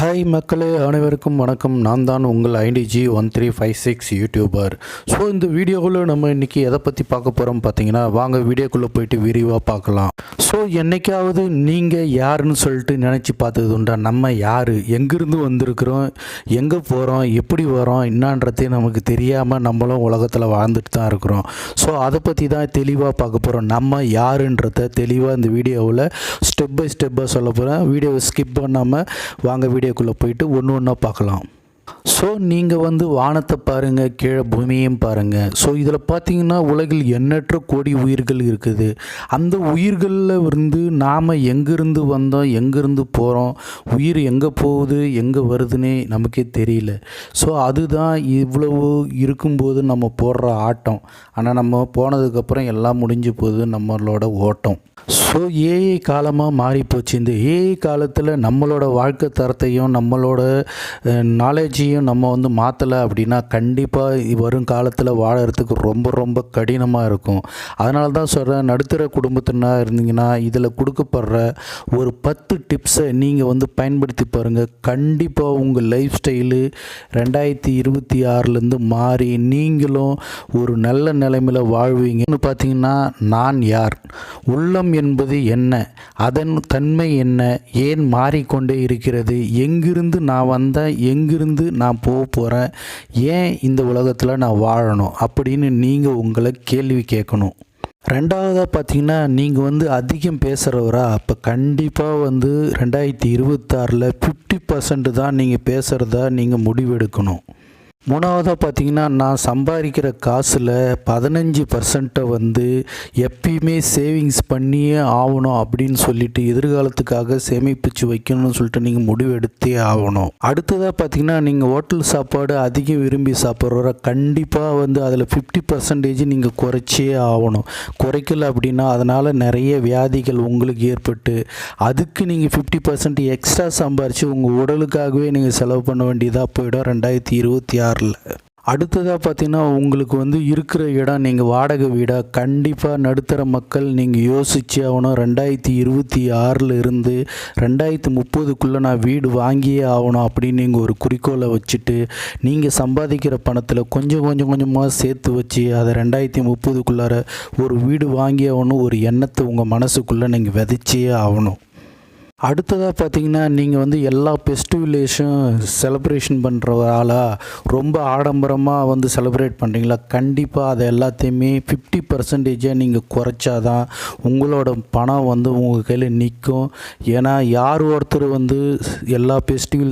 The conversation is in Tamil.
ஹாய் மக்களே, அனைவருக்கும் வணக்கம். நான் தான் உங்கள் IDG1356 யூடியூபர். ஸோ இந்த வீடியோவில் நம்ம இன்றைக்கி எதை பற்றி பார்க்க போகிறோம் பார்த்தீங்கன்னா, வாங்க வீடியோக்குள்ளே போயிட்டு விரிவாக பார்க்கலாம். ஸோ என்றைக்காவது நீங்கள் யாருன்னு சொல்லிட்டு நினச்சி பார்த்தது உண்டா? நம்ம யார், எங்கேருந்து வந்திருக்கிறோம், எங்கே போகிறோம், எப்படி வரோம் என்னான்றதே நமக்கு தெரியாமல் நம்மளும் உலகத்தில் வாழ்ந்துட்டு தான் இருக்கிறோம். ஸோ அதை பற்றி தான் தெளிவாக பார்க்க போகிறோம். நம்ம யாருன்றதை தெளிவாக இந்த வீடியோவில் ஸ்டெப் பை ஸ்டெப்பாக சொல்ல போகிறேன். வீடியோவை ஸ்கிப் பண்ணாமல் வாங்க வீடியோக்குள்ளே போயிட்டு ஒன்று ஒன்றா பார்க்கலாம். ஸோ நீங்கள் வானத்தை பாருங்கள், கீழே பூமியையும் பாருங்கள். ஸோ இதில் பார்த்தீங்கன்னா உலகில் எண்ணற்ற கோடி உயிர்கள் இருக்குது. அந்த உயிர்களில் நாம் எங்கேருந்து வந்தோம், எங்கேருந்து போகிறோம், உயிர் எங்கே போகுது, எங்கே வருதுன்னே நமக்கே தெரியல. ஸோ அதுதான் இவ்வளவு இருக்கும்போது நம்ம போடுற ஆட்டம். ஆனால் நம்ம போனதுக்கப்புறம் எல்லாம் முடிஞ்சு போகுது நம்மளோட ஓட்டம். ஸோ ஏஐ காலமாக மாறிப்போச்சு. இந்த ஏஐ காலத்தில் நம்மளோட வாழ்க்கை தரத்தையும் நம்மளோட நாலேஜையும் நம்ம மாற்றலை அப்படின்னா கண்டிப்பாக வரும் காலத்தில் வாழறதுக்கு ரொம்ப ரொம்ப கடினமாக இருக்கும். அதனால தான் சொல்கிறேன், நடுத்தர குடும்பத்தினராக இருந்தீங்கன்னா இதில் கொடுக்கப்படுற ஒரு 10 டிப்ஸை நீங்கள் பயன்படுத்தி பாருங்கள். கண்டிப்பாக உங்கள் லைஃப் ஸ்டைலு 2026லேருந்து மாறி நீங்களும் ஒரு நல்ல நிலைமையில் வாழ்வீங்கன்னு. பார்த்தீங்கன்னா, நான் யார், உள்ளம் என்பது என்ன, அதன் தன்மை என்ன, ஏன் மாறிக்கொண்டே இருக்கிறது, எங்கிருந்து நான் வந்தேன், எங்கிருந்து நான் போக போகிறேன், ஏன் இந்த உலகத்தில் நான் வாழணும் அப்படின்னு நீங்கள் உங்களை கேள்வி கேட்கணும். ரெண்டாவதாக பார்த்தீங்கன்னா, நீங்கள் அதிகம் பேசுகிறவரா? அப்போ கண்டிப்பாக 2026ல் 50% தான் நீங்கள் பேசுகிறதா நீங்கள் முடிவெடுக்கணும். மூணாவதாக பார்த்தீங்கன்னா, நான் சம்பாதிக்கிற காசில் 15% எப்பயுமே சேவிங்ஸ் பண்ணியே ஆகணும் அப்படின்னு சொல்லிட்டு எதிர்காலத்துக்காக சேமிப்பிச்சு வைக்கணும்னு சொல்லிட்டு நீங்கள் முடிவு எடுத்தே ஆகணும். அடுத்ததாக பார்த்தீங்கன்னா, நீங்கள் ஹோட்டல் சாப்பாடு அதிகம் விரும்பி சாப்பிட்ற கண்டிப்பாக அதில் 50% நீங்கள் குறைச்சே ஆகணும். குறைக்கல அப்படின்னா அதனால் நிறைய வியாதிகள் உங்களுக்கு ஏற்பட்டு அதுக்கு நீங்கள் 50% எக்ஸ்ட்ரா சம்பாரித்து உங்கள் உடலுக்காகவே நீங்கள் செலவு பண்ண வேண்டியதாக போயிடும் 2026. அடுத்ததாக பார்த்தீங்கன்னா, உங்களுக்கு இருக்கிற இடம் நீங்கள் வாடகை வீடாக கண்டிப்பாக நடுத்தர மக்கள் நீங்கள் யோசிச்சு ஆகணும். 2026 இருந்து 2030க்குள்ளே நான் வீடு வாங்கியே ஆகணும் அப்படின்னு நீங்கள் ஒரு குறிக்கோளை வச்சுட்டு நீங்கள் சம்பாதிக்கிற பணத்தில் கொஞ்சமாக சேர்த்து வச்சு அதை 2030க்குள்ளார ஒரு வீடு வாங்கி ஆகணும் ஒரு எண்ணத்தை உங்கள் மனசுக்குள்ளே நீங்கள் விதைச்சே ஆகணும். அடுத்ததாக பார்த்தீங்கன்னா, நீங்கள் எல்லா ஃபெஸ்டிவலேஷன் செலிப்ரேஷன் பண்ணுற ஆளாக ரொம்ப ஆடம்பரமாக செலிப்ரேட் பண்ணுறீங்களா? கண்டிப்பாக அதை எல்லாத்தையுமே 50% நீங்கள் குறைச்சாதான் உங்களோட பணம் உங்கள் கையில் நிற்கும். ஏன்னா யார் ஒருத்தர் எல்லா ஃபெஸ்டிவல்